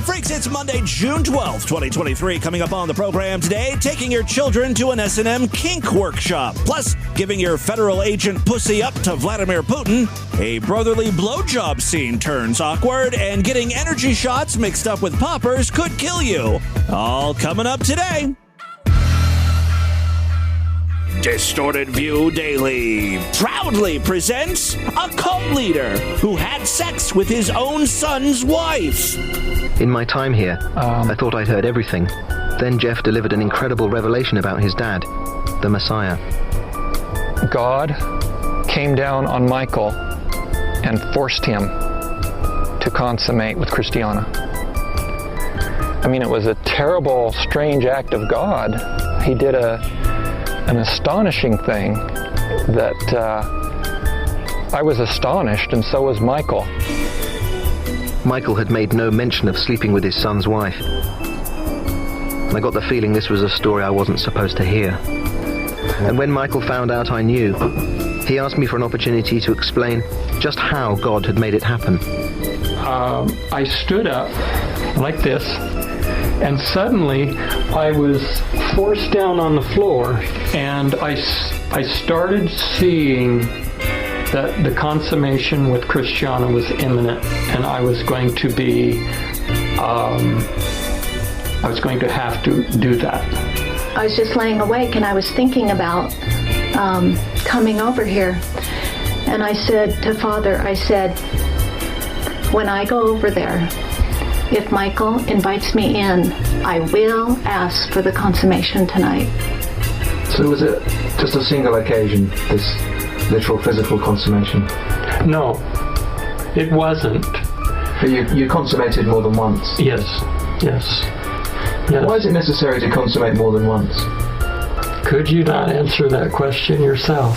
Freaks, it's Monday, June 12th, 2023. Coming up on the program today, taking your children to an S&M Kink workshop. Plus, giving your federal agent pussy up to Vladimir Putin. A brotherly blowjob scene turns awkward, and getting energy shots mixed up with poppers could kill you. All coming up today. Distorted View Daily proudly presents a cult leader who had sex with his own son's wife. In my time here, I thought I'd heard everything. Then Jeff delivered an incredible revelation about his dad, the Messiah. God came down on Michael and forced him to consummate with Christiana. I mean, it was a terrible, strange act of God. He did an astonishing thing that I was astonished, and so was Michael. Michael had made no mention of sleeping with his son's wife. I got the feeling this was a story I wasn't supposed to hear. And when Michael found out I knew, he asked me for an opportunity to explain just how God had made it happen. I stood up like this, and suddenly I was forced down on the floor, and I started seeing that the consummation with Christiana was imminent, and I was going to have to do that. I was just laying awake, and I was thinking about coming over here, and I said to Father, when I go over there, if Michael invites me in, I will ask for the consummation tonight. So was it just a single occasion, this literal physical consummation? No, it wasn't. But you consummated more than once? Yes. Why is it necessary to consummate more than once? Could you not answer that question yourself?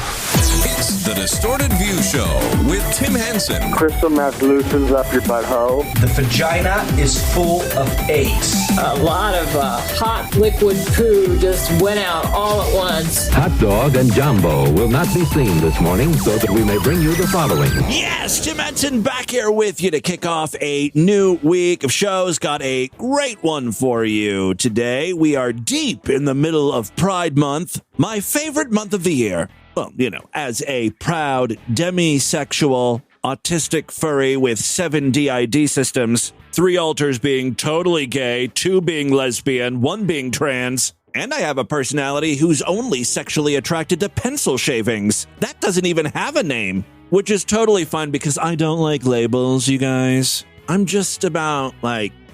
It's the Distorted View Show with Tim Henson. Crystal meth loosens up your butthole. The vagina is full of eggs. A lot of hot liquid poo just went out all at once. Hot dog and Jumbo will not be seen this morning, so that we may bring you the following. Yes, Tim Henson back here with you to kick off a new week of shows. Got a great one for you today. We are deep in the middle of Pride Month, my favorite month of the year. Well, you know, as a proud demisexual, autistic furry with 7 DID systems, 3 alters being totally gay, 2 being lesbian, 1 being trans, and I have a personality who's only sexually attracted to pencil shavings. That doesn't even have a name, which is totally fine because I don't like labels, you guys. I'm just about,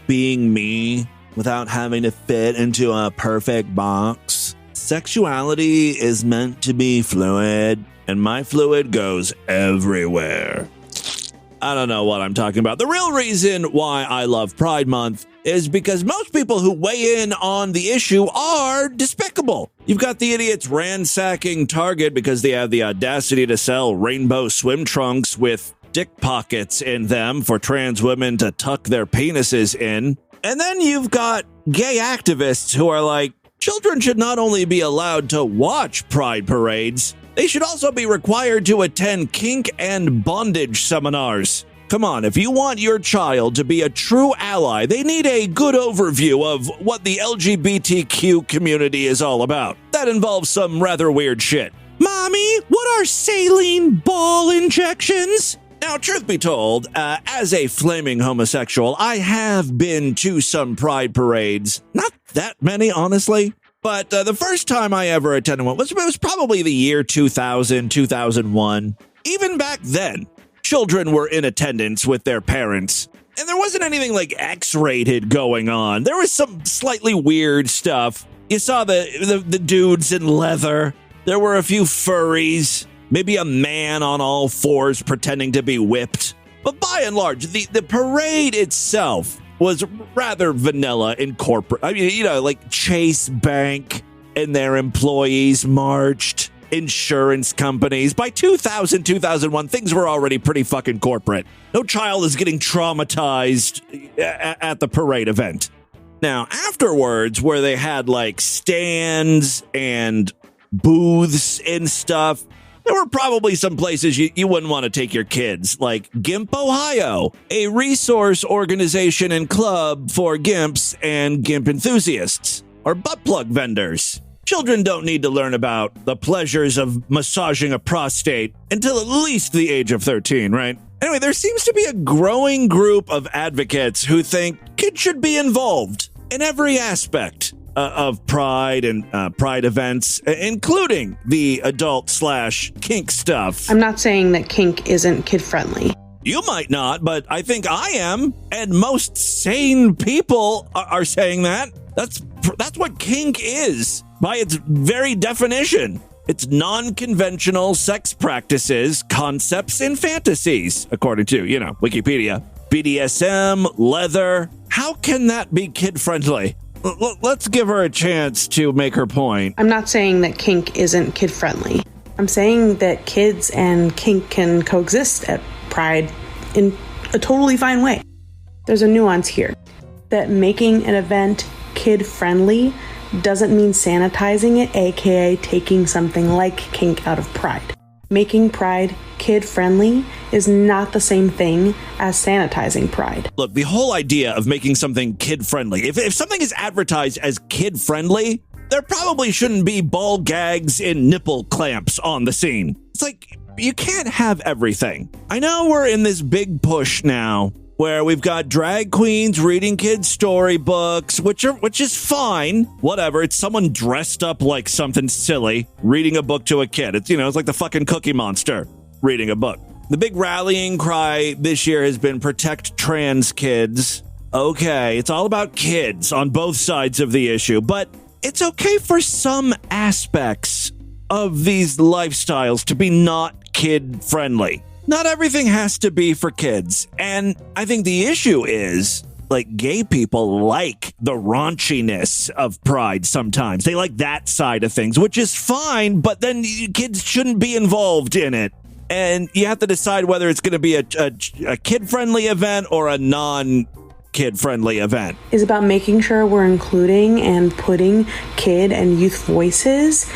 being me without having to fit into a perfect box. Sexuality is meant to be fluid, and my fluid goes everywhere. I don't know what I'm talking about. The real reason why I love Pride Month is because most people who weigh in on the issue are despicable. You've got the idiots ransacking Target because they have the audacity to sell rainbow swim trunks with dick pockets in them for trans women to tuck their penises in. And then you've got gay activists who are like, children should not only be allowed to watch pride parades, they should also be required to attend kink and bondage seminars. Come on, if you want your child to be a true ally, they need a good overview of what the LGBTQ community is all about. That involves some rather weird shit. Mommy, what are saline ball injections? Now, truth be told, as a flaming homosexual, I have been to some pride parades. Not that many, honestly. But the first time I ever attended one was probably the year 2000, 2001. Even back then, children were in attendance with their parents. And there wasn't anything like X-rated going on. There was some slightly weird stuff. You saw the dudes in leather. There were a few furries. Maybe a man on all fours pretending to be whipped. But by and large, the parade itself was rather vanilla and corporate. I mean, like Chase Bank and their employees marched, insurance companies. By 2000, 2001, things were already pretty fucking corporate. No child is getting traumatized at the parade event. Now, afterwards, where they had like stands and booths and stuff, There were probably some places you wouldn't want to take your kids, like GIMP Ohio, a resource organization and club for GIMPs and GIMP enthusiasts, or butt plug vendors. Children don't need to learn about the pleasures of massaging a prostate until at least the age of 13, right? Anyway, there seems to be a growing group of advocates who think kids should be involved in every aspect of Pride and Pride events, including the adult/kink stuff. I'm not saying that kink isn't kid-friendly. You might not, but I think I am, and most sane people are saying that. That's what kink is, by its very definition. It's non-conventional sex practices, concepts, and fantasies, according to, Wikipedia. BDSM, leather. How can that be kid-friendly? Let's give her a chance to make her point. I'm not saying that kink isn't kid-friendly. I'm saying that kids and kink can coexist at Pride in a totally fine way. There's a nuance here, that making an event kid-friendly doesn't mean sanitizing it, aka taking something like kink out of Pride. Making Pride kid-friendly is not the same thing as sanitizing Pride. Look, the whole idea of making something kid-friendly, if something is advertised as kid-friendly, there probably shouldn't be ball gags and nipple clamps on the scene. It's like, you can't have everything. I know we're in this big push now where we've got drag queens reading kids' storybooks, which is fine. Whatever. It's someone dressed up like something silly reading a book to a kid. It's like the fucking Cookie Monster reading a book. The big rallying cry this year has been protect trans kids. Okay, it's all about kids on both sides of the issue, but it's okay for some aspects of these lifestyles to be not kid-friendly. Not everything has to be for kids. And I think the issue is, gay people like the raunchiness of Pride sometimes. They like that side of things, which is fine, but then kids shouldn't be involved in it. And you have to decide whether it's going to be a kid-friendly event or a non-kid-friendly event. Is about making sure we're including and putting kid and youth voices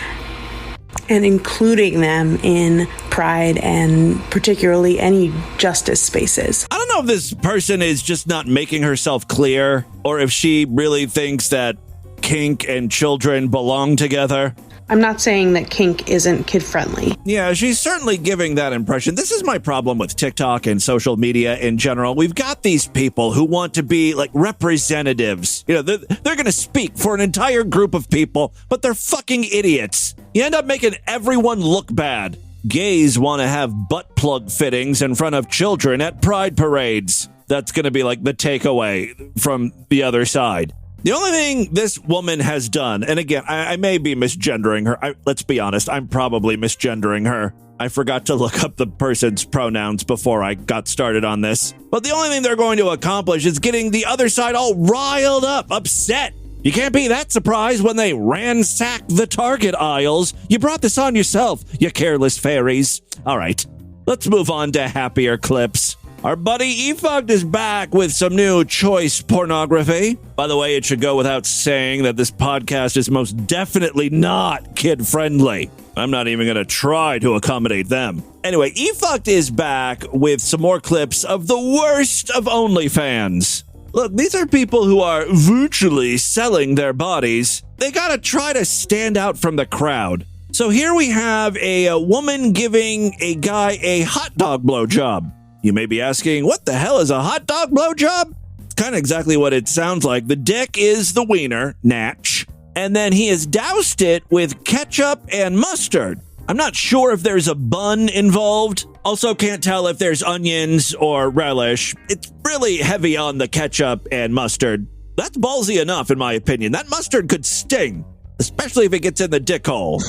and including them in Pride and particularly any justice spaces. I don't know if this person is just not making herself clear or if she really thinks that kink and children belong together. I'm not saying that kink isn't kid-friendly. Yeah, she's certainly giving that impression. This is my problem with TikTok and social media in general. We've got these people who want to be representatives. They're going to speak for an entire group of people, but they're fucking idiots. You end up making everyone look bad. Gays want to have butt plug fittings in front of children at pride parades. That's going to be the takeaway from the other side. The only thing this woman has done, and again, I may be misgendering her. Let's be honest, I'm probably misgendering her. I forgot to look up the person's pronouns before I got started on this. But the only thing they're going to accomplish is getting the other side all riled up, upset. You can't be that surprised when they ransack the Target aisles. You brought this on yourself, you careless fairies. All right, let's move on to happier clips. Our buddy Efucked is back with some new choice pornography. By the way, it should go without saying that this podcast is most definitely not kid-friendly. I'm not even going to try to accommodate them. Anyway, Efucked is back with some more clips of the worst of OnlyFans. Look, these are people who are virtually selling their bodies. They gotta try to stand out from the crowd. So here we have a woman giving a guy a hot dog blowjob. You may be asking, what the hell is a hot dog blowjob? It's kind of exactly what it sounds like. The dick is the wiener, natch, and then he has doused it with ketchup and mustard. I'm not sure if there's a bun involved. Also can't tell if there's onions or relish. It's really heavy on the ketchup and mustard. That's ballsy enough, in my opinion. That mustard could sting, especially if it gets in the dick hole.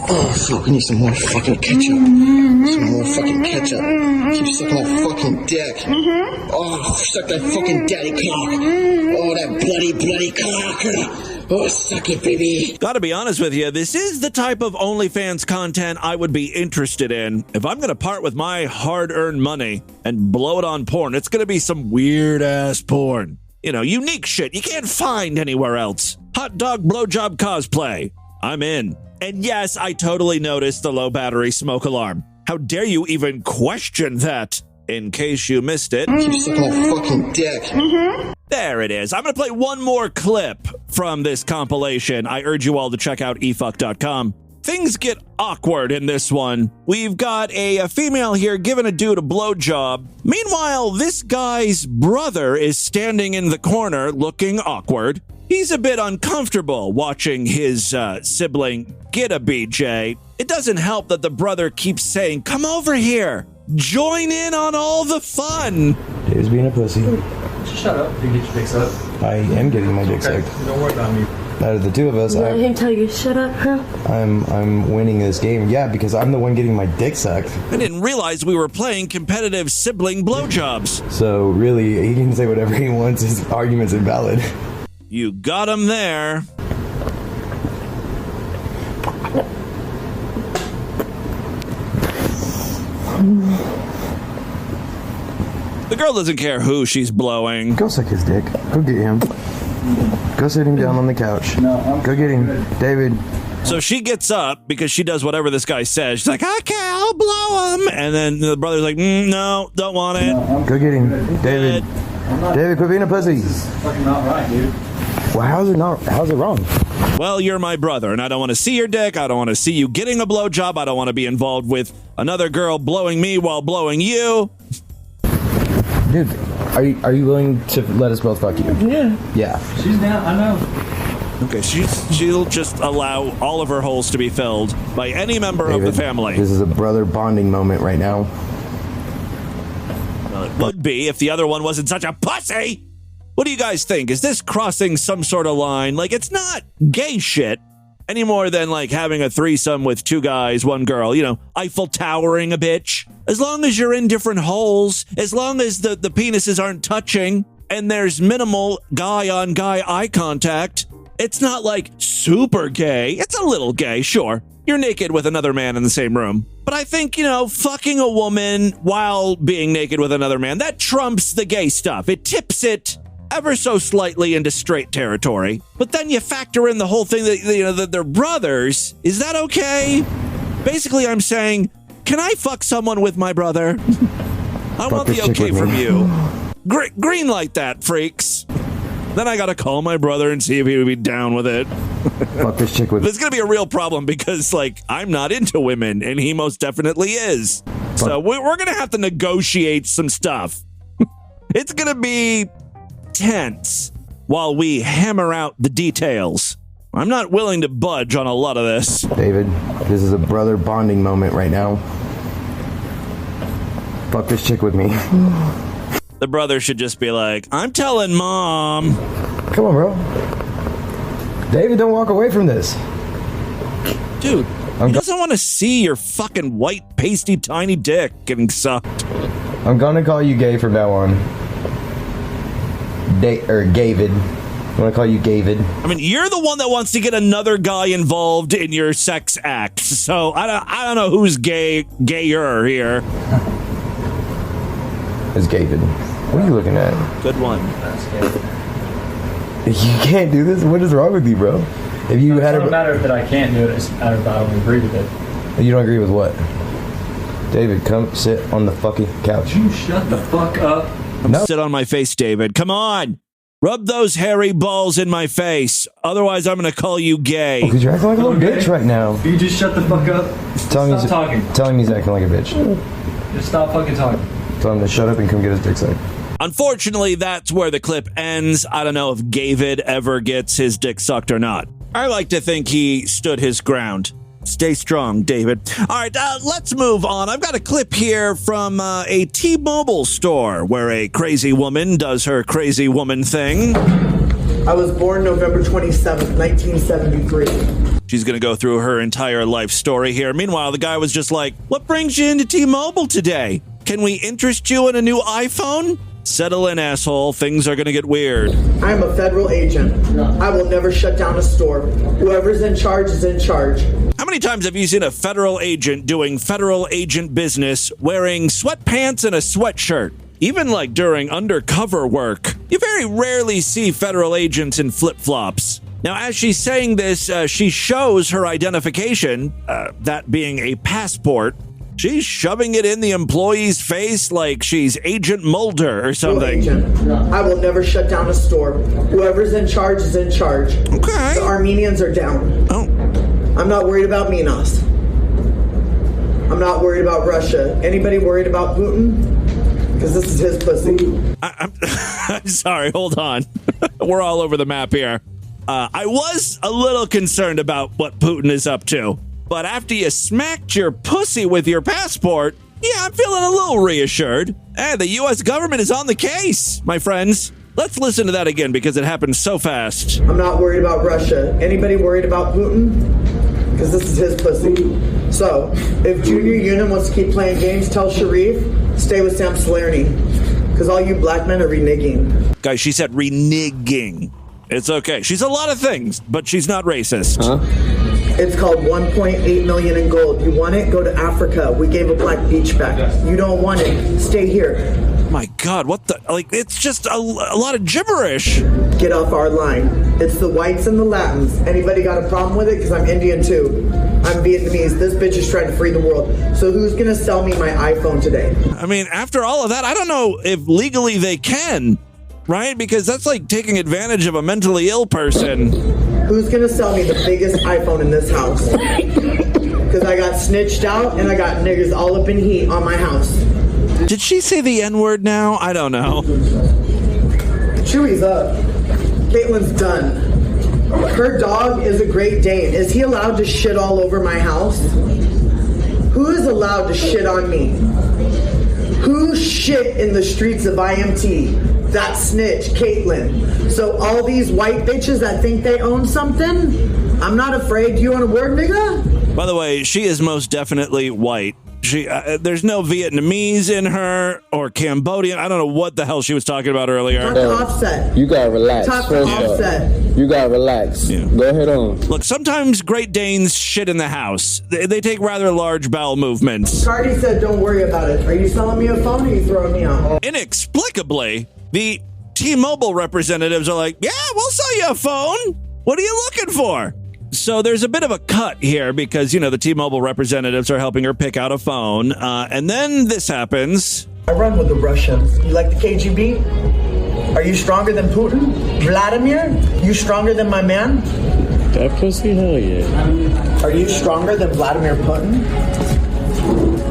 Oh, fuck, we need some more fucking ketchup. Some more fucking ketchup. Keep sucking that fucking dick. Oh, suck that fucking daddy cock. Oh, that bloody cock. Oh, suck it, baby. Gotta be honest with you, this is the type of OnlyFans content I would be interested in. If I'm gonna part with my hard-earned money and blow it on porn, it's gonna be some weird-ass porn. Unique shit you can't find anywhere else. Hot dog blowjob cosplay. I'm in. And yes, I totally noticed the low battery smoke alarm. How dare you even question that? In case you missed it. Keep sucking that fucking dick. There it is. I'm going to play one more clip from this compilation. I urge you all to check out efuck.com. Things get awkward in this one. We've got a female here giving a dude a blowjob. Meanwhile, this guy's brother is standing in the corner looking awkward. He's a bit uncomfortable watching his sibling get a BJ. It doesn't help that the brother keeps saying, come over here. Join in on all the fun. Dave's being a pussy. Shut up. You get your dick sucked. I am getting my dick sucked. Don't worry about me. Out of the two of us, Let him tell you, shut up, huh? I'm winning this game. Yeah, because I'm the one getting my dick sucked. I didn't realize we were playing competitive sibling blowjobs. So really, he can say whatever he wants. His argument's invalid. You got him there. The girl doesn't care who she's blowing. Go suck his dick. Go get him. Go sit him down on the couch. Go get him, David. So she gets up because she does whatever this guy says. She's like, okay, I'll blow him. And then the brother's like, no, don't want it. Go get him, David. David, quit being a pussy. This is fucking not right, dude. Well, how's it wrong? Well, you're my brother, and I don't want to see your dick. I don't want to see you getting a blowjob. I don't want to be involved with another girl blowing me while blowing you. Dude, are you willing to let us both fuck you? Yeah. She's down, I know. Okay, she'll just allow all of her holes to be filled by any member David, of the family. This is a brother bonding moment right now. Well, it would be if the other one wasn't such a pussy. What do you guys think? Is this crossing some sort of line? Like, it's not gay shit any more than like having a threesome with two guys, one girl, you know, Eiffel Towering a bitch. As long as you're in different holes, as long as the penises aren't touching and there's minimal guy-on-guy eye contact, it's not like super gay. It's a little gay, sure. You're naked with another man in the same room. But I think, you know, fucking a woman while being naked with another man, that trumps the gay stuff. It tips it ever so slightly into straight territory. But then you factor in the whole thing that, you know, that they're brothers. Is that okay? Basically, I'm saying, can I fuck someone with my brother? I want the okay from you. Green light that, freaks. Then I gotta call my brother and see if he would be down with it. Fuck this chick with me. It's gonna be a real problem because, like, I'm not into women, and he most definitely is. So we're gonna have to negotiate some stuff. It's gonna be tense while we hammer out the details. I'm not willing to budge on a lot of this. David, this is a brother bonding moment right now. Fuck this chick with me. The brother should just be like, I'm telling mom. Come on, bro. David, don't walk away from this. Dude, he doesn't want to see your fucking white, pasty, tiny dick getting sucked. I'm gonna call you gay from now on. David. I'm gonna call you David. I mean, you're the one that wants to get another guy involved in your sex act. So I don't know who's gayer here. It's David. What are you looking at? Good one. You can't do this? What is wrong with you, bro? If you had it doesn't matter that I can't do it, it's a matter that I don't agree with it. You don't agree with what? David, come sit on the fucking couch. You shut the fuck up. No. Sit on my face, David. Come on. Rub those hairy balls in my face. Otherwise, I'm going to call you gay. Because you're acting like a little bitch right now. You just shut the fuck up. Stop talking. Tell him he's acting like a bitch. Just stop fucking talking. Tell him to shut up and come get his dick sucked. Unfortunately, that's where the clip ends. I don't know if David ever gets his dick sucked or not. I like to think he stood his ground. Stay strong, David. All right, let's move on. I've got a clip here from a T-Mobile store where a crazy woman does her crazy woman thing. I was born November 27th, 1973. She's going to go through her entire life story here. Meanwhile, the guy was just like, what brings you into T-Mobile today? Can we interest you in a new iPhone? Settle in, asshole. Things are going to get weird. I am a federal agent. I will never shut down a store. Whoever's in charge is in charge. How many times have you seen a federal agent doing federal agent business wearing sweatpants and a sweatshirt? Even like during undercover work, you very rarely see federal agents in flip-flops. Now, as she's saying this, she shows her identification, that being a passport. She's shoving it in the employee's face like she's Agent Mulder or something. Agent, I will never shut down a store. Whoever's in charge is in charge. Okay. The Armenians are down. Oh. I'm not worried about Minos. I'm not worried about Russia. Anybody worried about Putin? Because this is his pussy. I'm sorry, hold on. We're all over the map here. I was a little concerned about what Putin is up to. But after you smacked your pussy with your passport, yeah, I'm feeling a little reassured. Hey, the U.S. government is on the case, my friends. Let's listen to that again because it happened so fast. I'm not worried about Russia. Anybody worried about Putin? Because this is his pussy. So, if Junior Unum wants to keep playing games, tell Sharif, stay with Sam Salerni. Because all you black men are reneging. Guys, she said reneging. It's okay. She's a lot of things, but she's not racist. Huh? It's called 1.8 million in gold. You want it? Go to Africa. We gave a black beach back. You don't want it? Stay here. My God, what the? Like, it's just a lot of gibberish. Get off our line. It's the whites and the Latins. Anybody got a problem with it? Because I'm Indian too. I'm Vietnamese. This bitch is trying to free the world. So who's going to sell me my iPhone today? I mean, after all of that, I don't know if legally they can, right? Because that's like taking advantage of a mentally ill person. Who's going to sell me the biggest iPhone in this house? Because I got snitched out and I got niggas all up in heat on my house. Did she say the N-word now? I don't know. Chewy's up. Caitlin's done. Her dog is a Great Dane. Is he allowed to shit all over my house? Who is allowed to shit on me? Who shit in the streets of IMT? That snitch, Caitlin. So all these white bitches that think they own something, I'm not afraid. Do you want a word, nigga? By the way, she is most definitely white. She there's no Vietnamese in her or Cambodian. I don't know what the hell she was talking about earlier. Talk to Offset. You gotta relax. Talk to Offset. You gotta relax. Yeah. Go ahead on. Look, sometimes Great Danes shit in the house. They take rather large bowel movements. Cardi said, don't worry about it. Are you selling me a phone or are you throwing me out? Inexplicably, the T-Mobile representatives are like, yeah, we'll sell you a phone. What are you looking for? So there's a bit of a cut here because, you know, the T-Mobile representatives are helping her pick out a phone. And then this happens. I run with the Russians. You like the KGB? Are you stronger than Putin? Vladimir? You stronger than my man? That pussy? Hell yeah. Are you stronger than Vladimir Putin?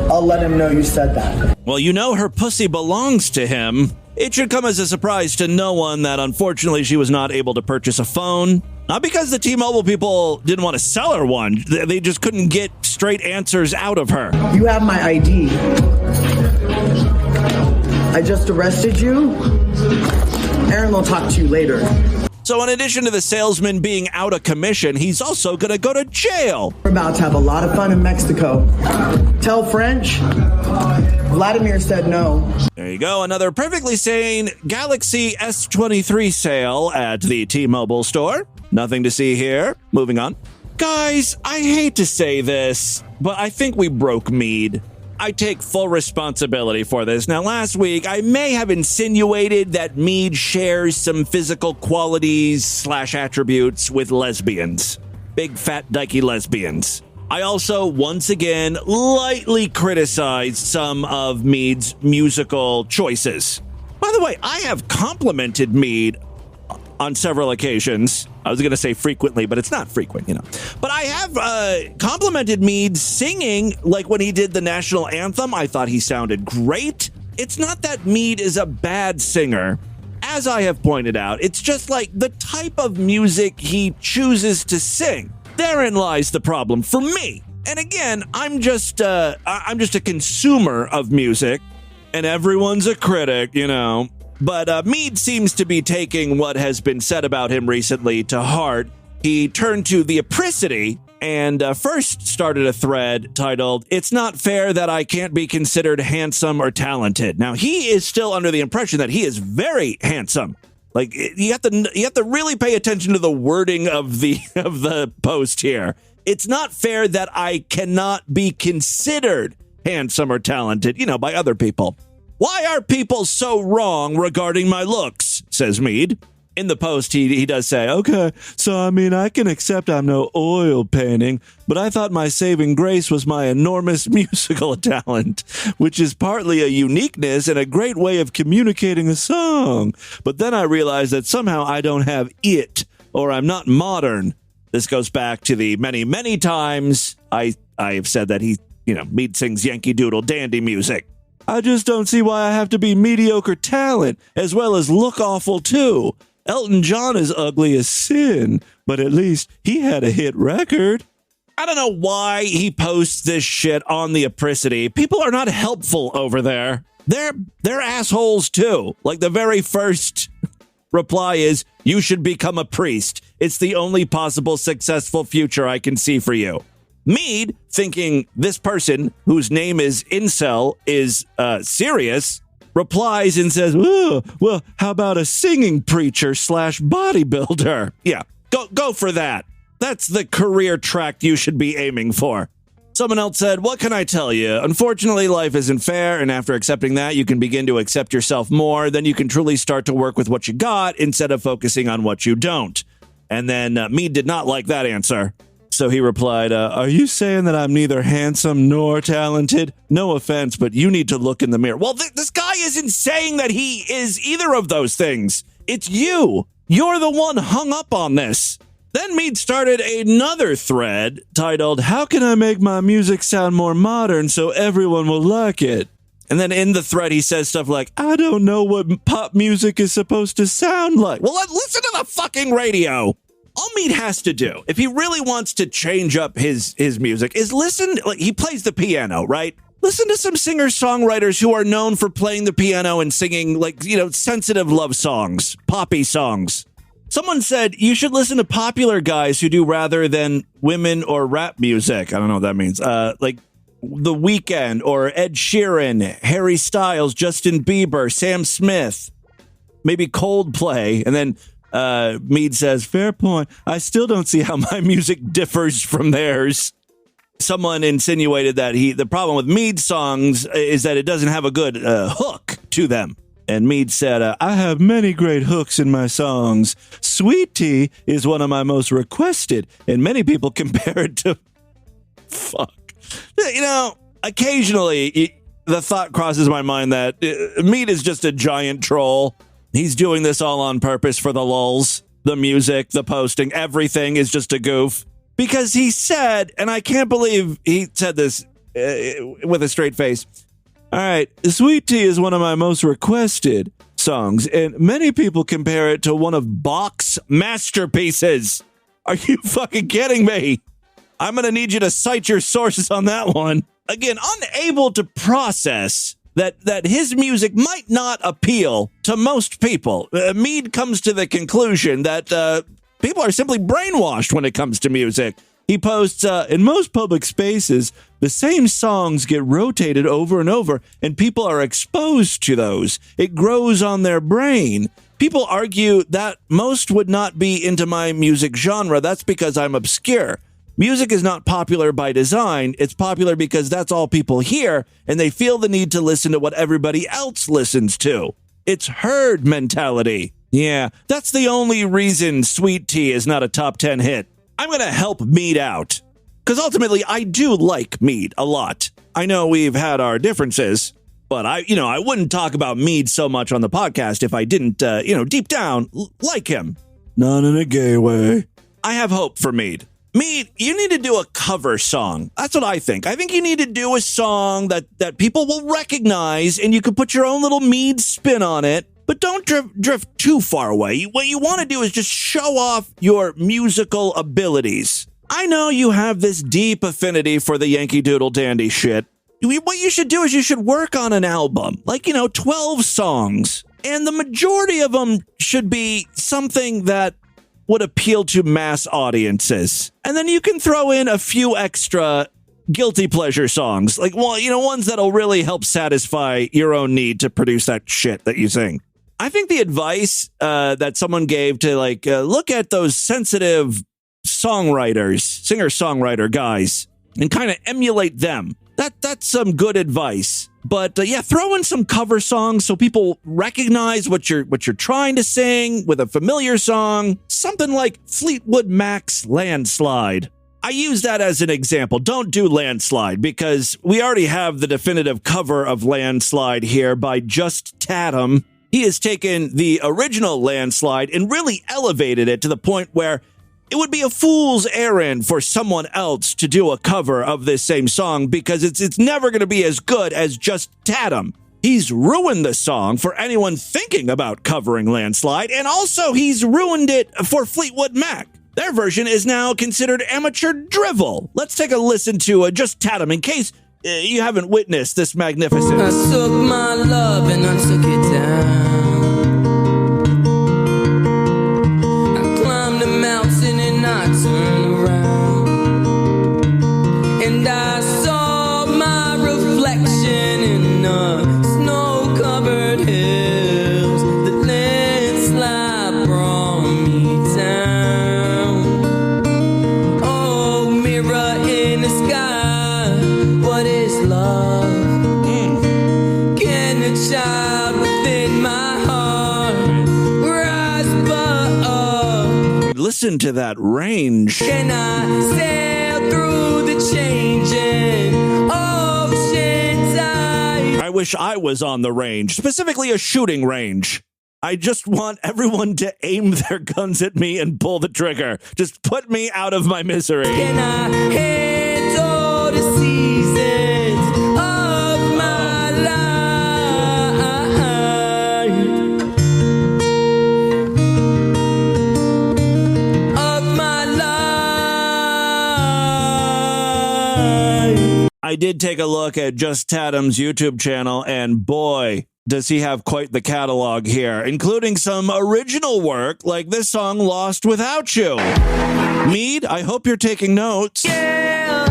I'll let him know you said that. Well, you know her pussy belongs to him. It should come as a surprise to no one that unfortunately she was not able to purchase a phone. Not because the T-Mobile people didn't want to sell her one. They just couldn't get straight answers out of her. You have my ID. I just arrested you. Aaron will talk to you later. So in addition to the salesman being out of commission, he's also going to go to jail. We're about to have a lot of fun in Mexico. Tell French. Vladimir said no. There you go. Another perfectly sane Galaxy S23 sale at the T-Mobile store. Nothing to see here. Moving on. Guys, I hate to say this, but I think we broke Meade. I take full responsibility for this. Now, last week, I may have insinuated that Meade shares some physical qualities / attributes with lesbians. Big, fat, dykey lesbians. I also, once again, lightly criticized some of Meade's musical choices. By the way, I have complimented Meade on several occasions. I was going to say frequently, but it's not frequent, you know. But I have complimented Meade singing, like when he did the national anthem. I thought he sounded great. It's not that Meade is a bad singer. As I have pointed out, it's just like the type of music he chooses to sing. Therein lies the problem for me. And again, I'm just a consumer of music, and everyone's a critic, you know. But Meade seems to be taking what has been said about him recently to heart. He turned to the apricity and first started a thread titled, "It's not fair that I can't be considered handsome or talented." Now, he is still under the impression that he is very handsome. Like, you have to really pay attention to the wording of the post here. It's not fair that I cannot be considered handsome or talented, you know, by other people. Why are people so wrong regarding my looks, says Meade. In the post, he does say, okay, so I mean, I can accept I'm no oil painting, but I thought my saving grace was my enormous musical talent, which is partly a uniqueness and a great way of communicating a song. But then I realized that somehow I don't have it, or I'm not modern. This goes back to the many, many times I have said that Meade sings Yankee Doodle Dandy music. I just don't see why I have to be mediocre talent, as well as look awful too. Elton John is ugly as sin, but at least he had a hit record. I don't know why he posts this shit on the Apricity. People are not helpful over there. They're assholes too. Like the very first reply is, you should become a priest. It's the only possible successful future I can see for you. Meade, thinking this person, whose name is Incel, is serious, replies and says, oh, well, how about a singing preacher / bodybuilder? Yeah, go for that. That's the career track you should be aiming for. Someone else said, what can I tell you? Unfortunately, life isn't fair, and after accepting that, you can begin to accept yourself more. Then you can truly start to work with what you got instead of focusing on what you don't. And then Meade did not like that answer. So he replied, are you saying that I'm neither handsome nor talented? No offense, but you need to look in the mirror. Well, this guy isn't saying that he is either of those things. It's you. You're the one hung up on this. Then Meade started another thread titled, how can I make my music sound more modern so everyone will like it? And then in the thread, he says stuff like, I don't know what pop music is supposed to sound like. Well, listen to the fucking radio. All Meade has to do, if he really wants to change up his music, is listen. Like, he plays the piano, right? Listen to some singer-songwriters who are known for playing the piano and singing, sensitive love songs, poppy songs. Someone said you should listen to popular guys who do rather than women or rap music. I don't know what that means. Like The Weeknd or Ed Sheeran, Harry Styles, Justin Bieber, Sam Smith, maybe Coldplay, and then Meade says, fair point. I still don't see how my music differs from theirs. Someone insinuated that the problem with Meade's songs is that it doesn't have a good hook to them. And Meade said, I have many great hooks in my songs. Sweet Tea is one of my most requested, and many people compare it to... Fuck. Occasionally the thought crosses my mind that Meade is just a giant troll. He's doing this all on purpose for the lulz, the music, the posting, everything is just a goof. Because he said, and I can't believe he said this with a straight face, all right, Sweet Tea is one of my most requested songs, and many people compare it to one of Bach's masterpieces. Are you fucking kidding me? I'm going to need you to cite your sources on that one. Again, unable to process that his music might not appeal to most people. Meade comes to the conclusion that people are simply brainwashed when it comes to music. He posts, in most public spaces, the same songs get rotated over and over, and people are exposed to those. It grows on their brain. People argue that most would not be into my music genre. That's because I'm obscure. Music is not popular by design. It's popular because that's all people hear, and they feel the need to listen to what everybody else listens to. It's herd mentality. Yeah, that's the only reason Sweet Tea is not a top 10 hit. I'm going to help Meade out, because ultimately I do like Meade a lot. I know we've had our differences, but I wouldn't talk about Meade so much on the podcast if I didn't, deep down like him. Not in a gay way. I have hope for Meade. Meade, you need to do a cover song. That's what I think. I think you need to do a song that people will recognize, and you can put your own little Meade spin on it. But don't drift too far away. What you want to do is just show off your musical abilities. I know you have this deep affinity for the Yankee Doodle Dandy shit. What you should do is you should work on an album, 12 songs. And the majority of them should be something that would appeal to mass audiences. And then you can throw in a few extra guilty pleasure songs. Ones that'll really help satisfy your own need to produce that shit that you sing. I think the advice that someone gave to look at those sensitive songwriters, singer-songwriter guys, and kind of emulate them. That's some good advice. But yeah, throw in some cover songs so people recognize what you're trying to sing with a familiar song. Something like Fleetwood Mac's Landslide. I use that as an example. Don't do Landslide because we already have the definitive cover of Landslide here by Just Tatum. He has taken the original Landslide and really elevated it to the point where it would be a fool's errand for someone else to do a cover of this same song because it's never going to be as good as Just Tatum. He's ruined the song for anyone thinking about covering Landslide, and also he's ruined it for Fleetwood Mac. Their version is now considered amateur drivel. Let's take a listen to Just Tatum in case you haven't witnessed this magnificence. I took my love and I took it down. I climbed a mountain and I turned around. And I saw my reflection in the snow-covered hills. The landslide brought me down. Oh, mirror in the sky, what is love? Can a child within my heart rise above? Listen to that range. Can I sail through the changing ocean tide? I wish I was on the range, specifically a shooting range. I just want everyone to aim their guns at me and pull the trigger. Just put me out of my misery. Can I handle the seasons of my life? Of my life. I did take a look at Just Tatum's YouTube channel, and boy, does he have quite the catalog here, including some original work like this song, Lost Without You. Meade, I hope you're taking notes. Yeah,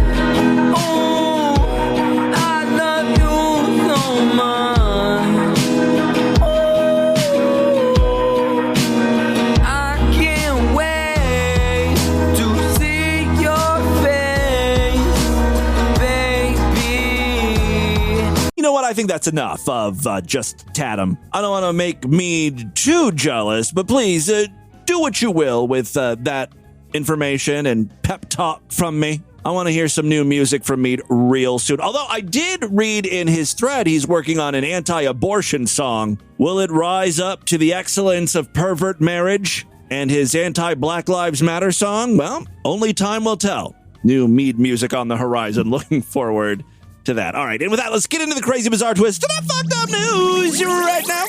oh, I love you so much. Oh, I can't wait to see your face, baby. You know what? I think that's enough of Just Tatum. I don't want to make Meade too jealous, but please do what you will with that information and pep talk from me. I want to hear some new music from Meade real soon. Although I did read in his thread he's working on an anti-abortion song. Will it rise up to the excellence of Pervert Marriage and his anti-Black Lives Matter song? Well, only time will tell. New Meade music on the horizon. Looking forward to that. All right, and with that, let's get into the crazy, bizarre twist to that fucked up news right now.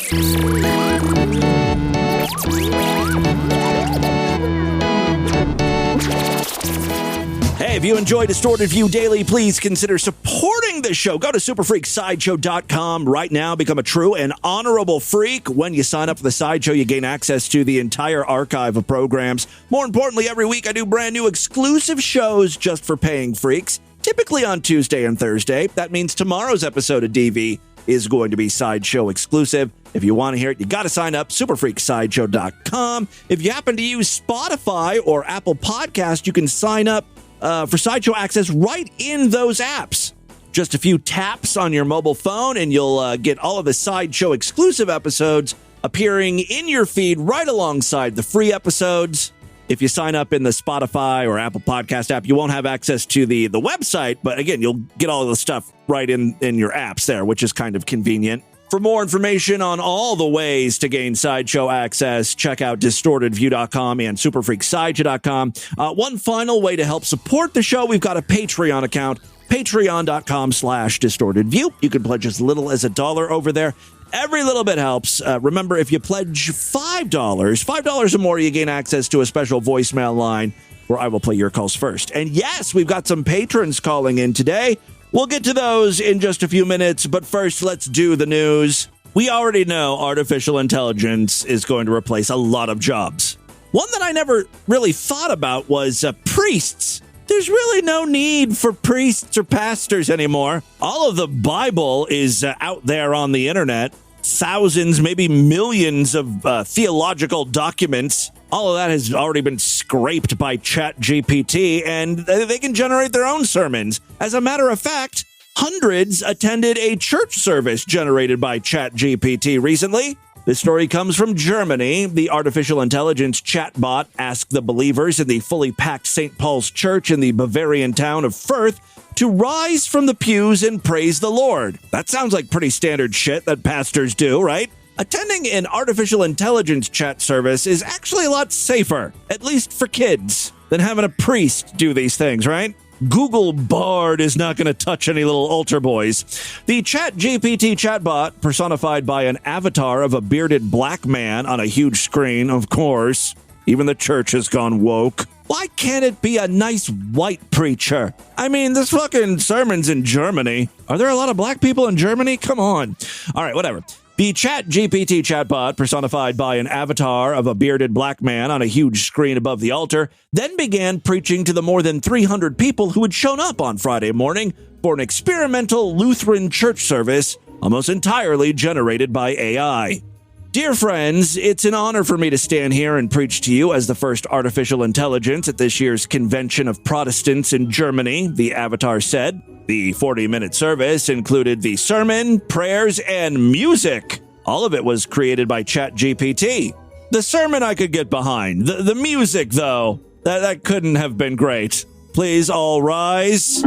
Hey, if you enjoy Distorted View Daily, please consider supporting the show. Go to superfreaksideshow.com right now. Become a true and honorable freak. When you sign up for the Sideshow, you gain access to the entire archive of programs. More importantly, every week I do brand new exclusive shows just for paying freaks, typically on Tuesday and Thursday. That means tomorrow's episode of DV is going to be Sideshow exclusive. If you want to hear it, you got to sign up, superfreaksideshow.com. If you happen to use Spotify or Apple Podcast, you can sign up for Sideshow access right in those apps. Just a few taps on your mobile phone and you'll get all of the Sideshow exclusive episodes appearing in your feed right alongside the free episodes. If you sign up in the Spotify or Apple Podcast app, you won't have access to the website, but again, you'll get all of the stuff right in your apps there, which is kind of convenient. For more information on all the ways to gain Sideshow access, check out distortedview.com and superfreaksideshow.com. One final way to help support the show, we've got a Patreon account, patreon.com/distortedview. You can pledge as little as $1 over there. Every little bit helps. Remember, if you pledge $5 or more, you gain access to a special voicemail line where I will play your calls first. And yes, we've got some patrons calling in today. We'll get to those in just a few minutes, but first, let's do the news. We already know artificial intelligence is going to replace a lot of jobs. One that I never really thought about was priests. There's really no need for priests or pastors anymore. All of the Bible is out there on the internet. Thousands, maybe millions of theological documents. All of that has already been scraped by ChatGPT, and they can generate their own sermons. As a matter of fact, Hundreds attended a church service generated by ChatGPT recently. This story comes from Germany. The artificial intelligence chatbot asked the believers in the fully packed St. Paul's Church in the Bavarian town of Fürth to rise from the pews and praise the Lord. That sounds like pretty standard shit that pastors do, right? Attending an artificial intelligence chat service is actually a lot safer, at least for kids, than having a priest do these things, right? Google Bard is not going to touch any little altar boys. The ChatGPT chatbot, personified by an avatar of a bearded black man on a huge screen, of course. Even the church has gone woke. Why can't it be a nice white preacher? I mean, this fucking sermon's in Germany. Are there a lot of black people in Germany? Come on. All right, whatever. The ChatGPT chatbot, personified by an avatar of a bearded black man on a huge screen above the altar, then began preaching to the more than 300 people who had shown up on Friday morning for an experimental Lutheran church service, almost entirely generated by AI. Dear friends, it's an honor for me to stand here and preach to you as the first artificial intelligence at this year's Convention of Protestants in Germany, the avatar said. The 40-minute service included the sermon, prayers, and music. All of it was created by ChatGPT. The sermon I could get behind. The music, though, that couldn't have been great. Please all rise.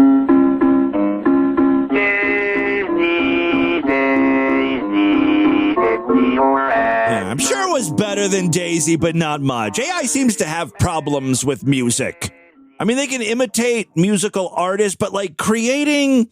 Yeah, I'm sure it was better than Daisy, but not much. AI seems to have problems with music. I mean, they can imitate musical artists, but like creating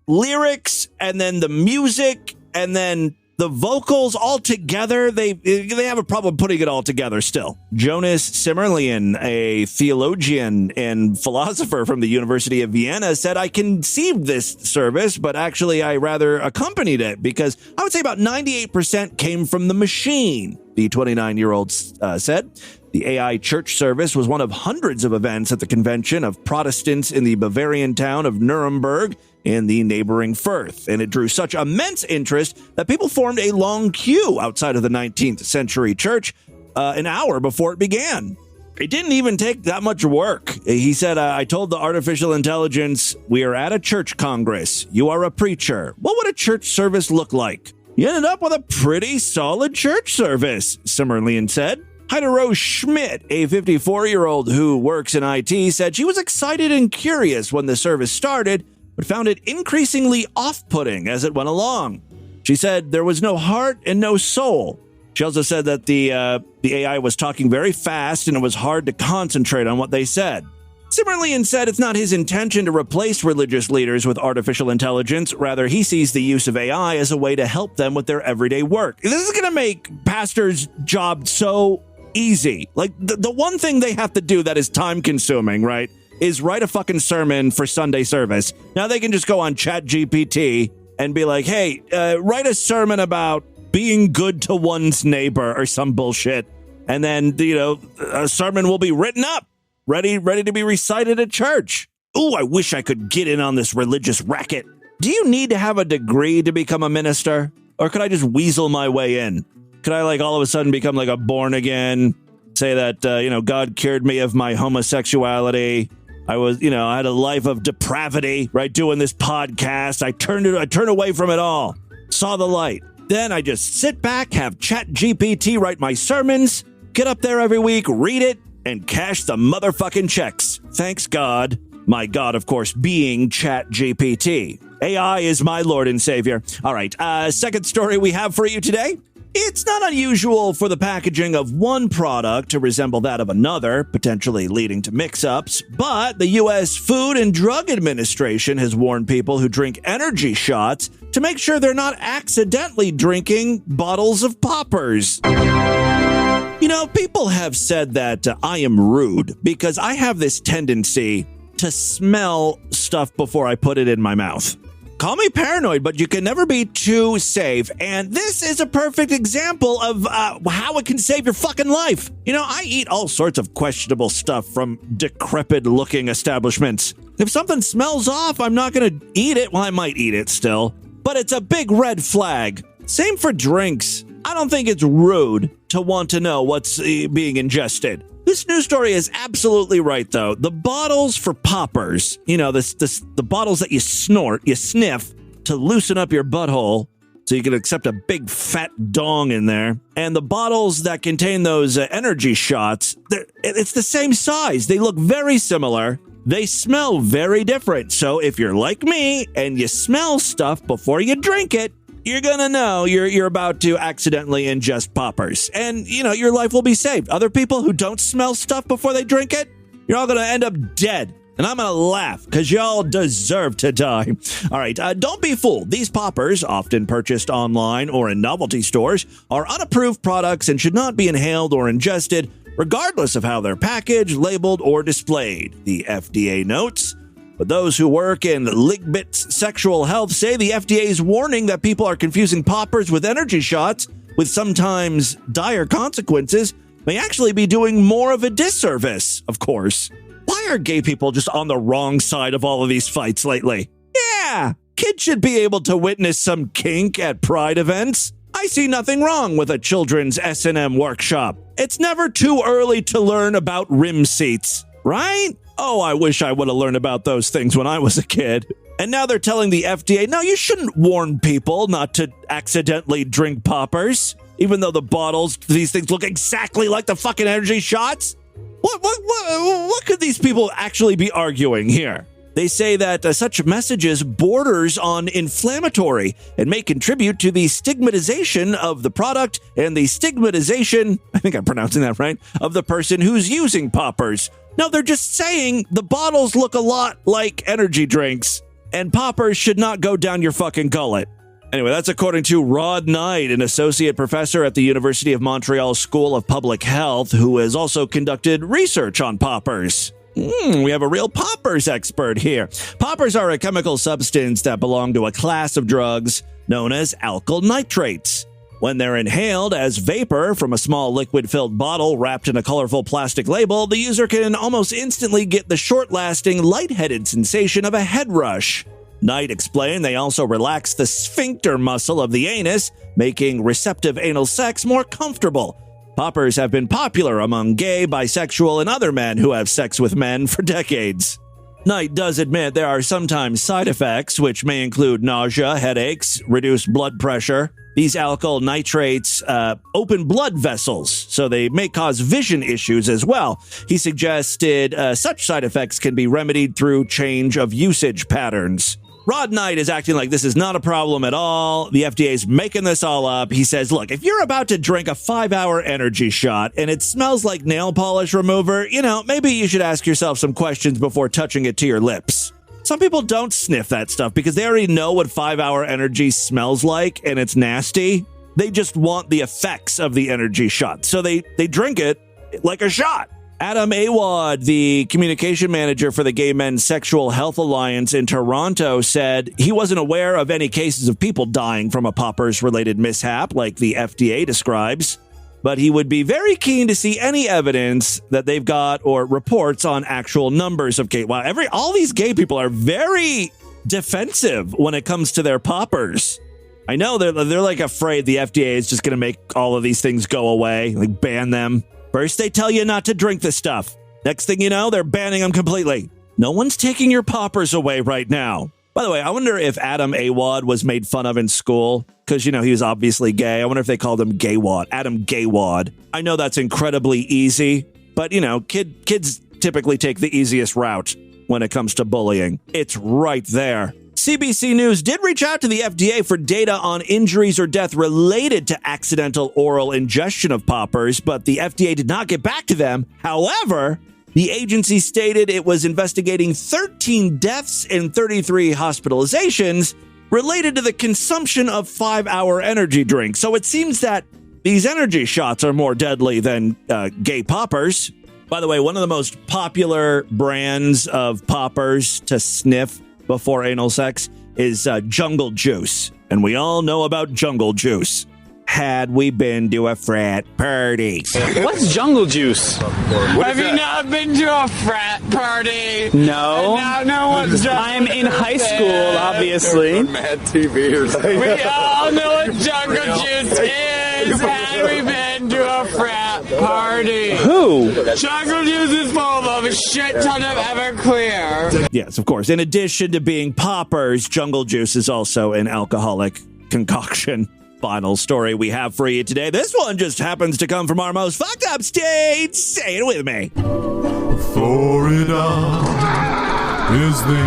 lyrics and then the music and then the vocals all together, they have a problem putting it all together still. Jonas Simmerlian, a theologian and philosopher from the University of Vienna, said, I conceived this service, but actually I rather accompanied it because I would say about 98% came from the machine, the 29-year-old said. The AI church service was one of hundreds of events at the convention of Protestants in the Bavarian town of Nuremberg in the neighboring Fürth, and it drew such immense interest that people formed a long queue outside of the 19th century church an hour before it began. It didn't even take that much work. He said, I told the artificial intelligence, we are at a church congress. You are a preacher. What would a church service look like? You ended up with a pretty solid church service, Simmerlian said. Heide Rose Schmidt, a 54-year-old who works in IT, said she was excited and curious when the service started, but found it increasingly off-putting as it went along. She said there was no heart and no soul. She also said that the AI was talking very fast and it was hard to concentrate on what they said. Simmerlian said it's not his intention to replace religious leaders with artificial intelligence. Rather, he sees the use of AI as a way to help them with their everyday work. This is going to make pastors' job so easy. Like, the one thing they have to do that is time-consuming, right, is write a fucking sermon for Sunday service. Now they can just go on ChatGPT and be like, hey, write a sermon about being good to one's neighbor or some bullshit. And then, a sermon will be written up, ready to be recited at church. Ooh, I wish I could get in on this religious racket. Do you need to have a degree to become a minister? Or could I just weasel my way in? Could I, all of a sudden become, a born-again, say that, God cured me of my homosexuality. I was, I had a life of depravity, right, doing this podcast. I turned away from it all, saw the light. Then I just sit back, have ChatGPT write my sermons, get up there every week, read it, and cash the motherfucking checks. Thanks God. My God, of course, being ChatGPT. AI is my Lord and Savior. All right, second story we have for you today. It's not unusual for the packaging of one product to resemble that of another, potentially leading to mix-ups, but the U.S. Food and Drug Administration has warned people who drink energy shots to make sure they're not accidentally drinking bottles of poppers. People have said that I am rude because I have this tendency to smell stuff before I put it in my mouth. Call me paranoid, but you can never be too safe. And this is a perfect example of how it can save your fucking life. I eat all sorts of questionable stuff from decrepit-looking establishments. If something smells off, I'm not going to eat it. Well, I might eat it still. But it's a big red flag. Same for drinks. I don't think it's rude to want to know what's being ingested. This news story is absolutely right, though. The bottles for poppers, the bottles that you snort, you sniff to loosen up your butthole so you can accept a big fat dong in there. And the bottles that contain those energy shots, it's the same size. They look very similar. They smell very different. So if you're like me and you smell stuff before you drink it, you're going to know you're about to accidentally ingest poppers. And, your life will be saved. Other people who don't smell stuff before they drink it, you're all going to end up dead. And I'm going to laugh because y'all deserve to die. All right, don't be fooled. These poppers, often purchased online or in novelty stores, are unapproved products and should not be inhaled or ingested, regardless of how they're packaged, labeled, or displayed, the FDA notes. But those who work in Ligbit's sexual health say the FDA's warning that people are confusing poppers with energy shots with sometimes dire consequences may actually be doing more of a disservice, of course. Why are gay people just on the wrong side of all of these fights lately? Yeah, kids should be able to witness some kink at pride events. I see nothing wrong with a children's S&M workshop. It's never too early to learn about rim seats, right? Oh, I wish I would have learned about those things when I was a kid. And now they're telling the FDA, no, you shouldn't warn people not to accidentally drink poppers, even though the bottles, these things look exactly like the fucking energy shots. What could these people actually be arguing here? They say that such messages borders on inflammatory and may contribute to the stigmatization of the product and the stigmatization, I think I'm pronouncing that right, of the person who's using poppers. No, they're just saying the bottles look a lot like energy drinks and poppers should not go down your fucking gullet. Anyway, that's according to Rod Knight, an associate professor at the University of Montreal School of Public Health, who has also conducted research on poppers. We have a real poppers expert here. Poppers are a chemical substance that belong to a class of drugs known as alkyl nitrates. When they're inhaled as vapor from a small liquid-filled bottle wrapped in a colorful plastic label, the user can almost instantly get the short-lasting, lightheaded sensation of a head rush. Knight explained they also relax the sphincter muscle of the anus, making receptive anal sex more comfortable. Poppers have been popular among gay, bisexual, and other men who have sex with men for decades. Knight does admit there are sometimes side effects, which may include nausea, headaches, reduced blood pressure. These alkyl nitrates open blood vessels, so they may cause vision issues as well. He suggested such side effects can be remedied through change of usage patterns. Rod Knight is acting like this is not a problem at all. The FDA's making this all up. He says, look, if you're about to drink a 5-hour energy shot and it smells like nail polish remover, maybe you should ask yourself some questions before touching it to your lips. Some people don't sniff that stuff because they already know what 5-hour energy smells like and it's nasty. They just want the effects of the energy shot. So they drink it like a shot. Adam Awad, the communication manager for the Gay Men's Sexual Health Alliance in Toronto, said he wasn't aware of any cases of people dying from a poppers-related mishap like the FDA describes, but he would be very keen to see any evidence that they've got or reports on actual numbers of gay. Wow, all these gay people are very defensive when it comes to their poppers. I know they're like afraid the FDA is just going to make all of these things go away, like ban them. First, they tell you not to drink this stuff. Next thing you know, they're banning them completely. No one's taking your poppers away right now. By the way, I wonder if Adam Awad was made fun of in school because, he was obviously gay. I wonder if they called him Gaywad, Adam Gaywad. I know that's incredibly easy, but, kids typically take the easiest route when it comes to bullying. It's right there. CBC News did reach out to the FDA for data on injuries or death related to accidental oral ingestion of poppers, but the FDA did not get back to them. However, the agency stated it was investigating 13 deaths and 33 hospitalizations related to the consumption of 5-hour energy drinks. So it seems that these energy shots are more deadly than gay poppers. By the way, one of the most popular brands of poppers to sniff before anal sex is Jungle Juice. And we all know about Jungle Juice. Had we been to a frat party. What's Jungle Juice? Have you not been to a frat party? No. And now know what Jungle I'm in high school, obviously. Mad TV or something. We all know what Jungle Juice is. Have we been to a frat party. Who? Jungle juice is full of a shit ton of Everclear. Yes, of course. In addition to being poppers, jungle juice is also an alcoholic concoction. Final story we have for you today. This one just happens to come from our most fucked up state. Say it with me. Florida is the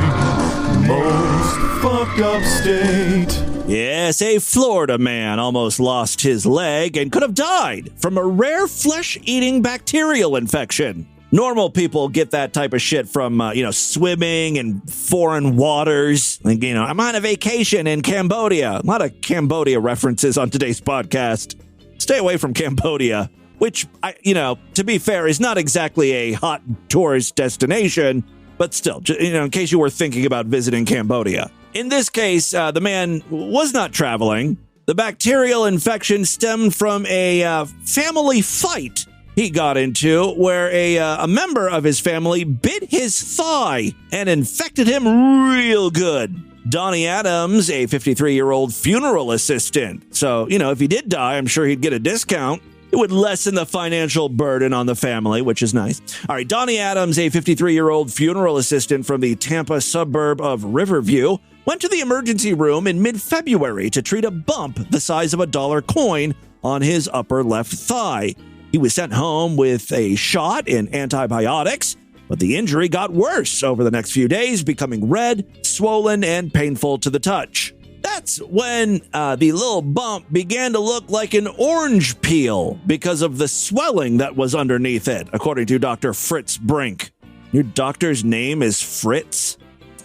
most fucked up state. Yes, a Florida man almost lost his leg and could have died from a rare flesh-eating bacterial infection. Normal people get that type of shit from, swimming in foreign waters. Like, I'm on a vacation in Cambodia. A lot of Cambodia references on today's podcast. Stay away from Cambodia, which, to be fair, is not exactly a hot tourist destination, but still, in case you were thinking about visiting Cambodia. In this case, the man was not traveling. The bacterial infection stemmed from a family fight he got into where a member of his family bit his thigh and infected him real good. Donnie Adams, a 53-year-old funeral assistant. So, if he did die, I'm sure he'd get a discount. It would lessen the financial burden on the family, which is nice. All right, Donnie Adams, a 53-year-old funeral assistant from the Tampa suburb of Riverview, went to the emergency room in mid-February to treat a bump the size of a dollar coin on his upper left thigh. He was sent home with a shot in antibiotics, but the injury got worse over the next few days, becoming red, swollen, and painful to the touch. That's when the little bump began to look like an orange peel because of the swelling that was underneath it, according to Dr. Fritz Brink. Your doctor's name is Fritz?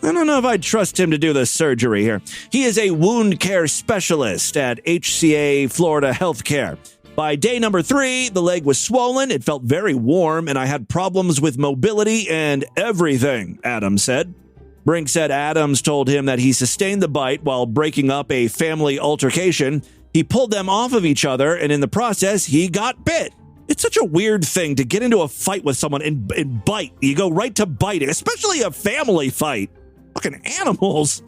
I don't know if I'd trust him to do the surgery here. He is a wound care specialist at HCA Florida Healthcare. By day number 3, the leg was swollen, it felt very warm, and I had problems with mobility and everything, Adams said. Brink said Adams told him that he sustained the bite while breaking up a family altercation. He pulled them off of each other, and in the process, he got bit. It's such a weird thing to get into a fight with someone and bite. You go right to biting, especially a family fight. Fucking animals.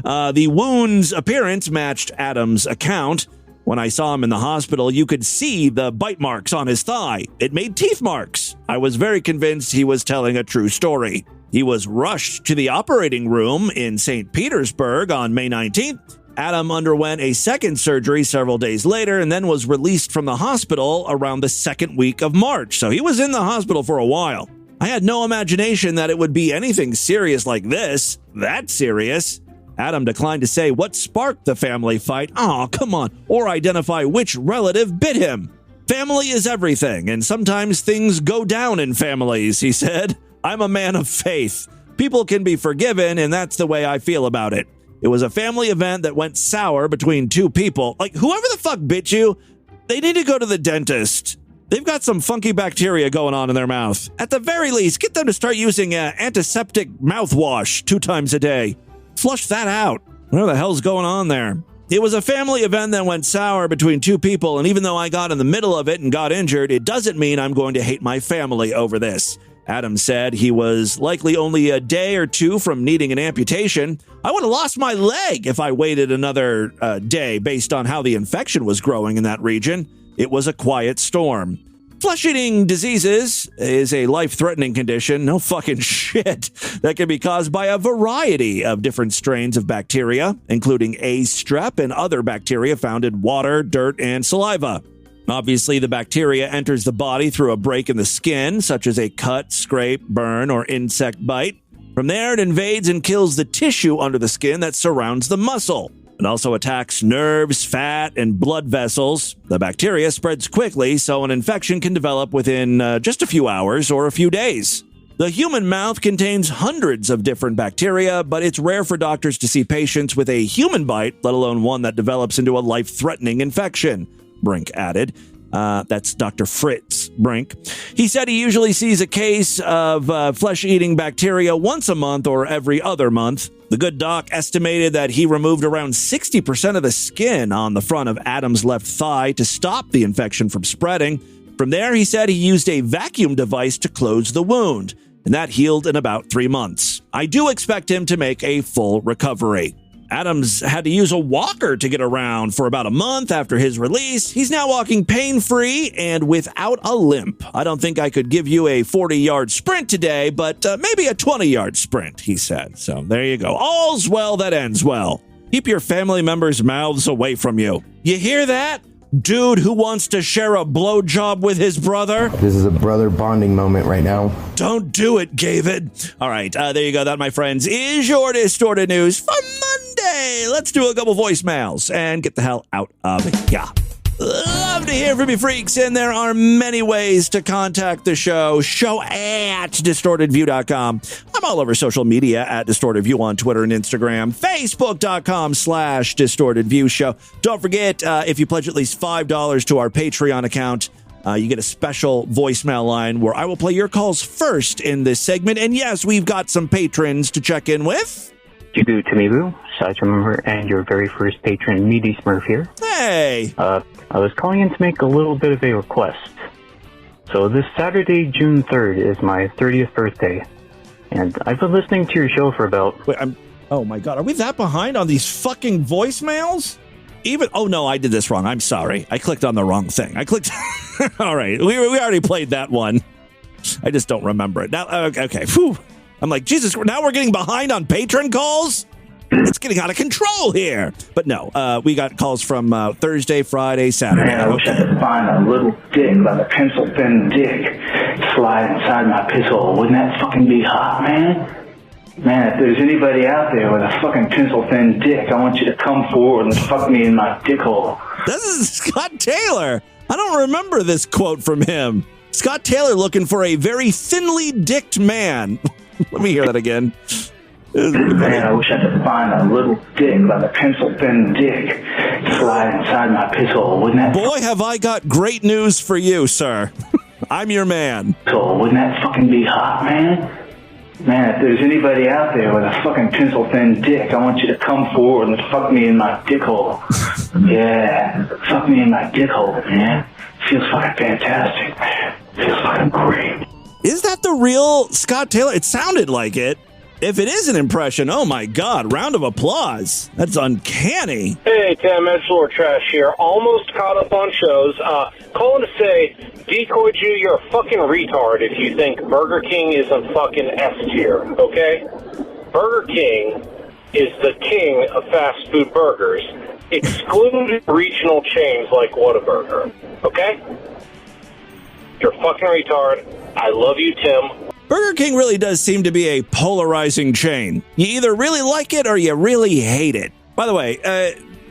The wound's appearance matched Adams' account. When I saw him in the hospital, you could see the bite marks on his thigh. It made teeth marks. I was very convinced he was telling a true story. He was rushed to the operating room in St. Petersburg on May 19th. Adam underwent a second surgery several days later and then was released from the hospital around the second week of March. So he was in the hospital for a while. I had no imagination that it would be anything serious like this. That serious. Adam declined to say what sparked the family fight. Oh, come on. Or identify which relative bit him. Family is everything, and sometimes things go down in families, he said. I'm a man of faith. People can be forgiven, and that's the way I feel about it. It was a family event that went sour between two people. Like, whoever the fuck bit you, they need to go to the dentist. They've got some funky bacteria going on in their mouth. At the very least, get them to start using antiseptic mouthwash 2 times a day. Flush that out. What the hell's going on there? It was a family event that went sour between two people, and even though I got in the middle of it and got injured, it doesn't mean I'm going to hate my family over this. Adam said he was likely only a day or 2 from needing an amputation. I would have lost my leg if I waited another day based on how the infection was growing in that region. It was a quiet storm. Flesh-eating diseases is a life-threatening condition, no fucking shit, that can be caused by a variety of different strains of bacteria, including A. strep and other bacteria found in water, dirt, and saliva. Obviously, the bacteria enters the body through a break in the skin, such as a cut, scrape, burn, or insect bite. From there, it invades and kills the tissue under the skin that surrounds the muscle. It also attacks nerves, fat, and blood vessels. The bacteria spreads quickly, so an infection can develop within just a few hours or a few days. The human mouth contains hundreds of different bacteria, but it's rare for doctors to see patients with a human bite, let alone one that develops into a life-threatening infection, Brink added. That's Dr. Fritz Brink. He said he usually sees a case of flesh-eating bacteria once a month or every other month. The good doc estimated that he removed around 60% of the skin on the front of Adam's left thigh to stop the infection from spreading. From there, he said he used a vacuum device to close the wound, and that healed in about 3 months. I do expect him to make a full recovery. Adams had to use a walker to get around for about a month after his release. He's now walking pain-free and without a limp. I don't think I could give you a 40-yard sprint today, but maybe a 20-yard sprint, he said. So there you go. All's well that ends well. Keep your family members' mouths away from you. You hear that? Dude who wants to share a blowjob with his brother? This is a brother bonding moment right now. Don't do it, David. All right, there you go. That, my friends, is your Distorted News for Monday. Let's do a couple voicemails and get the hell out of here. Love to hear from you, freaks, and there are many ways to contact the show. Show at distortedview.com. I'm all over social media at DistortedView on Twitter and Instagram. Facebook.com/DistortedViewShow. Don't forget, if you pledge at least $5 to our Patreon account, you get a special voicemail line where I will play your calls first in this segment. And yes, we've got some patrons to check in with. Jibu Tamibu, Sergeant member, and your very first patron, Meade Smurf here. Hey! I was calling in to make a little bit of a request. So this Saturday, June 3rd, is my 30th birthday, and I've been listening to your show for about... Wait, oh my god, are we that behind on these fucking voicemails? Oh no, I did this wrong. I'm sorry. I clicked on the wrong thing. I clicked... All right, we already played that one. I just don't remember it. Now, okay, whew. I'm like, Jesus, now we're getting behind on patron calls? It's getting out of control here. But no, we got calls from Thursday, Friday, Saturday. Man, I wish I could find a little dick, like a pencil-thin dick, slide inside my piss hole. Wouldn't that fucking be hot, man? Man, if there's anybody out there with a fucking pencil-thin dick, I want you to come forward and fuck me in my dick hole. This is Scott Taylor. I don't remember this quote from him. Scott Taylor looking for a very thinly dicked man. Let me hear that again. Man, I wish I could find a little dick, like a pencil-thin dick, slide inside my piss hole. Wouldn't that... Boy, have I got great news for you, sir. I'm your man. So, wouldn't that fucking be hot, man? Man, if there's anybody out there with a fucking pencil-thin dick, I want you to come forward and fuck me in my dick hole. Yeah, fuck me in my dick hole, man. Feels fucking fantastic, man. Feels fucking great. Is that the real Scott Taylor? It sounded like it. If it is an impression, oh my God, round of applause. That's uncanny. Hey, Tim, Edgelord Trash here. Almost caught up on shows. Calling to say, decoyed you, you're a fucking retard if you think Burger King isn't fucking S tier, okay? Burger King is the king of fast food burgers. Exclude regional chains like Whataburger, okay? You're a fucking retard. I love you, Tim. Burger King really does seem to be a polarizing chain. You either really like it or you really hate it. By the way,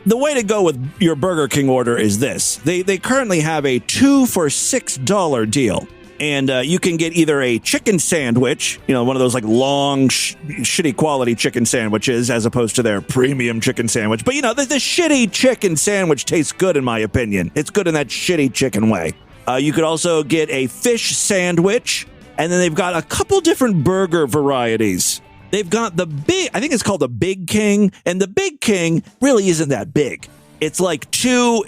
the way to go with your Burger King order is this. They currently have a 2 for $6 deal. And you can get either a chicken sandwich, you know, one of those like long, shitty quality chicken sandwiches as opposed to their premium chicken sandwich. But, you know, the shitty chicken sandwich tastes good in my opinion. It's good in that shitty chicken way. You could also get a fish sandwich. And then they've got a couple different burger varieties. They've got the big, I think it's called the Big King, and the Big King really isn't that big. It's like two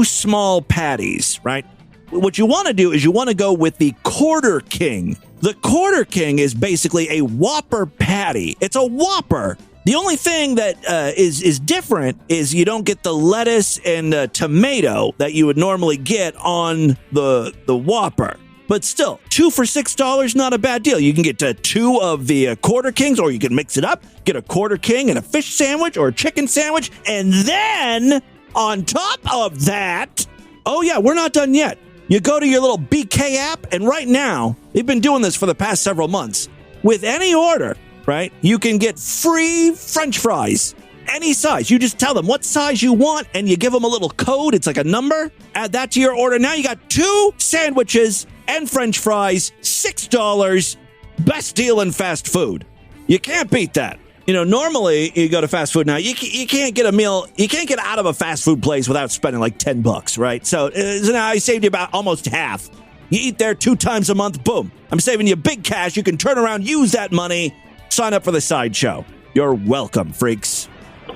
small patties, right? What you want to do is you want to go with the Quarter King. The Quarter King is basically a Whopper patty. It's a Whopper. The only thing that is different is you don't get the lettuce and tomato that you would normally get on the Whopper. But still, 2 for $6, not a bad deal. You can get 2 of the Quarter Kings, or you can mix it up, get a Quarter King and a fish sandwich or a chicken sandwich. And then, on top of that, oh yeah, we're not done yet. You go to your little BK app, and right now, they've been doing this for the past several months. With any order, right, you can get free French fries. Any size. You just tell them what size you want, and you give them a little code. It's like a number. Add that to your order. Now you got 2 sandwiches and French fries, $6. Best deal in fast food. You can't beat that. You know, normally you go to fast food now, you can't get a meal, you can't get out of a fast food place without spending like $10, right? So now I saved you about almost half. You eat there 2 times a month, boom. I'm saving you big cash. You can turn around, use that money, sign up for the sideshow. You're welcome, freaks.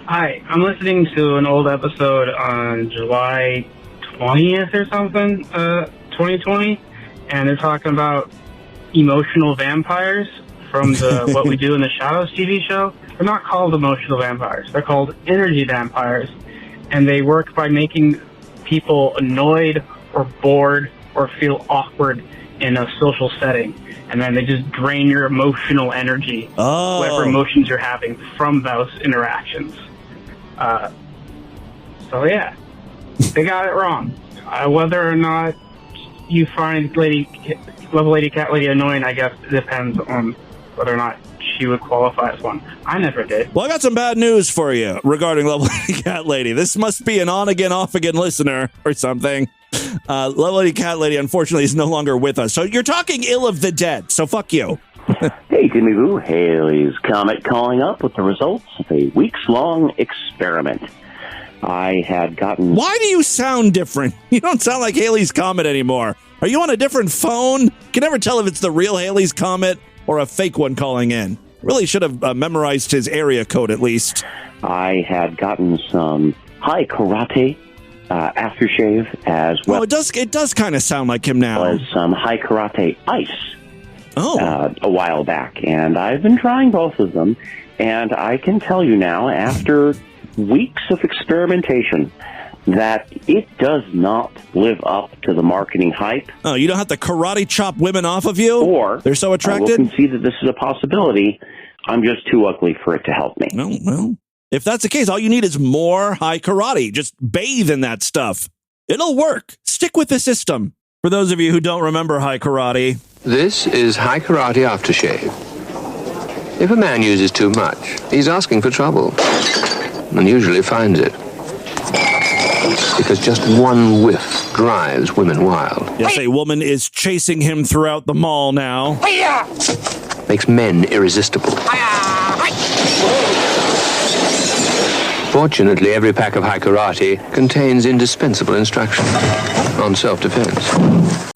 Hi, I'm listening to an old episode on July 20th or something, 2020, and they're talking about emotional vampires. from the What We Do in the Shadows TV show, they're not called emotional vampires. They're called energy vampires. And they work by making people annoyed or bored or feel awkward in a social setting. And then they just drain your emotional energy, whatever emotions you're having from those interactions. So yeah, they got it wrong. Whether or not you find Level Lady Cat Lady annoying, I guess it depends on whether or not she would qualify as one. I never did. Well, I got some bad news for you regarding Level Lady Cat Lady. This must be an on-again, off-again listener or something. Level Lady Cat Lady, unfortunately, is no longer with us. So you're talking ill of the dead, so fuck you. Hey, Jimmy Boo, Haley's Comet calling up with the results of a weeks-long experiment. I had gotten... Why do you sound different? You don't sound like Haley's Comet anymore. Are you on a different phone? Can never tell if it's the real Haley's Comet or a fake one calling in. Really should have memorized his area code at least. I had gotten some high karate aftershave as well. Oh, it does kind of sound like him now. As some high karate ice a while back. And I've been trying both of them. And I can tell you now, after weeks of experimentation, that it does not live up to the marketing hype. Oh, you don't have to karate chop women off of you? Or they're so attracted? I will concede that this is a possibility. I'm just too ugly for it to help me. Oh, well, if that's the case, all you need is more high karate. Just bathe in that stuff. It'll work. Stick with the system. For those of you who don't remember high karate. This is high karate aftershave. If a man uses too much, he's asking for trouble. And usually finds it. Because just one whiff drives women wild. Yes, a woman is chasing him throughout the mall now. Makes men irresistible. Fortunately, every pack of high karate contains indispensable instruction on self-defense.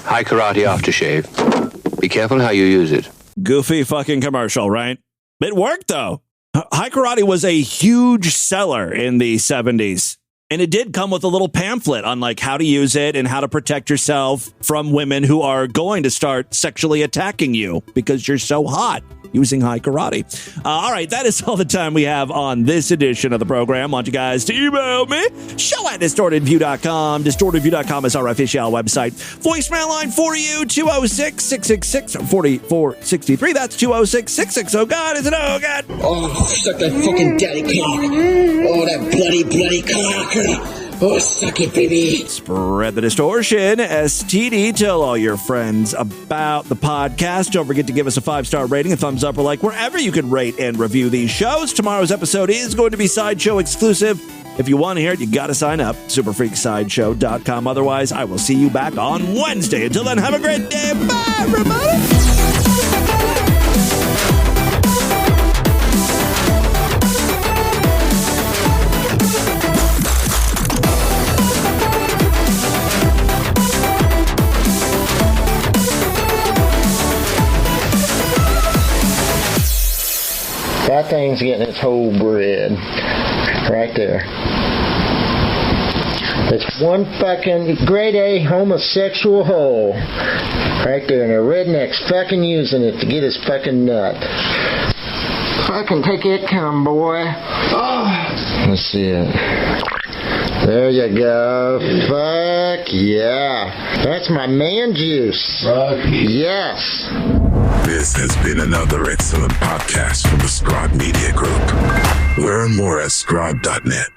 High karate aftershave. Be careful how you use it. Goofy fucking commercial, right? It worked, though. High karate was a huge seller in the 70s. And it did come with a little pamphlet on like how to use it and how to protect yourself from women who are going to start sexually attacking you because you're so hot using high karate. All right, that is all the time we have on this edition of the program. I want you guys to email me, show@distortedview.com. Distortedview.com is our official website. Voicemail line for you, 206-666-4463. That's 206-66. Oh, God, is it? Oh, God. Oh, suck that fucking daddy cock. Oh, that bloody cock. Oh, suck it, baby. Spread the distortion. STD. Tell all your friends about the podcast. Don't forget to give us a 5-star rating, a thumbs up, or like wherever you can rate and review these shows. Tomorrow's episode is going to be Sideshow exclusive. If you want to hear it, you got to sign up. Superfreaksideshow.com. Otherwise, I will see you back on Wednesday. Until then, have a great day. Bye, everybody. That thing's getting its whole bred. Right there. It's one fucking grade A homosexual hole. Right there. And the redneck's fucking using it to get his fucking nut. Fucking take it, cum boy. Oh. Let's see it. There you go. Fuck yeah. That's my man juice. Fuck yes. This has been another excellent podcast from the Scribe Media Group. Learn more at scribe.net.